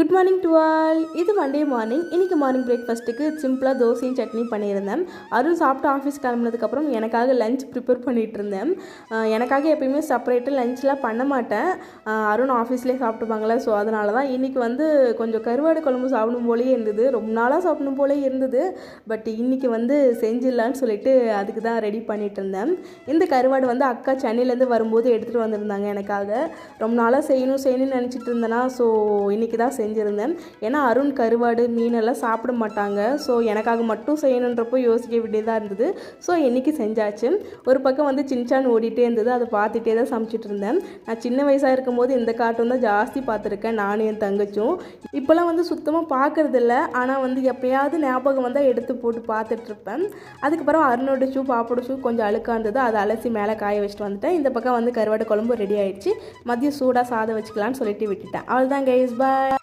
Good morning to all. இது Monday morning. இன்றைக்கி morning பிரேக்ஃபாஸ்ட்டுக்கு சிம்பிளாக தோசையும் சட்னி பண்ணியிருந்தேன். அருண் சாப்பிட்டு ஆஃபீஸ் கிளம்புனதுக்கப்புறம் எனக்காக லஞ்ச் ப்ரிப்பேர் பண்ணிகிட்டு இருந்தேன். எனக்காக எப்பயுமே செப்பரேட்டாக லஞ்ச்லாம் பண்ண மாட்டேன். அருண் ஆஃபீஸ்லேயே சாப்பிட்டுப்பாங்களே, ஸோ அதனால தான் இன்றைக்கி வந்து கொஞ்சம் கருவாடு குழம்பு சாப்பிடும் போலேயே இருந்தது. ரொம்ப நாளாக சாப்பிடணும் போலேயே இருந்தது. பட் இன்றைக்கி வந்து செஞ்சிடலான்னு சொல்லிட்டு அதுக்கு தான் ரெடி பண்ணிகிட்டு இருந்தேன். இந்த கருவாடு வந்து அக்கா சென்னையிலேருந்து வரும்போது எடுத்துகிட்டு வந்திருந்தாங்க எனக்காக. ரொம்ப நாளாக செய்யணும்னு நினச்சிட்டு இருந்தேன்னா, ஸோ இன்றைக்கி தான் செஞ்சுருந்தேன். ஏன்னா அருண் கருவாடு மீனெல்லாம் சாப்பிட மாட்டாங்க. ஸோ எனக்காக மட்டும் செய்யணுன்றப்போ யோசிக்க வேண்டியதாக இருந்தது. ஸோ இன்றைக்கி செஞ்சாச்சு. ஒரு பக்கம் வந்து சின்சான் ஓடிட்டே இருந்தது. அதை பார்த்துட்டே தான் சமைச்சிட்டு இருந்தேன். நான் சின்ன வயசாக இருக்கும்போது இந்த கார்ட்டூன் தான் ஜாஸ்தி பார்த்துருக்கேன், நானும் என் தங்கச்சும். இப்போலாம் வந்து சுத்தமாக பார்க்குறதில்ல. ஆனால் வந்து எப்போயாவது ஞாபகம் வந்தால் எடுத்து போட்டு பார்த்துட்ருப்பேன். அதுக்கப்புறம் அருணோட ஷூ பாப்போட ஷூ கொஞ்சம் அழுக்காக இருந்தது. அதை அலசி மேலே காய வச்சுட்டு வந்துட்டேன். இந்த பக்கம் வந்து கருவாடு குழம்பு ரெடி ஆகிடுச்சு. மதியம் சூடாக சாதம் வச்சுக்கலான்னு சொல்லிட்டு விட்டுட்டேன். அவ்வளோதான் கைஸ், பாய்.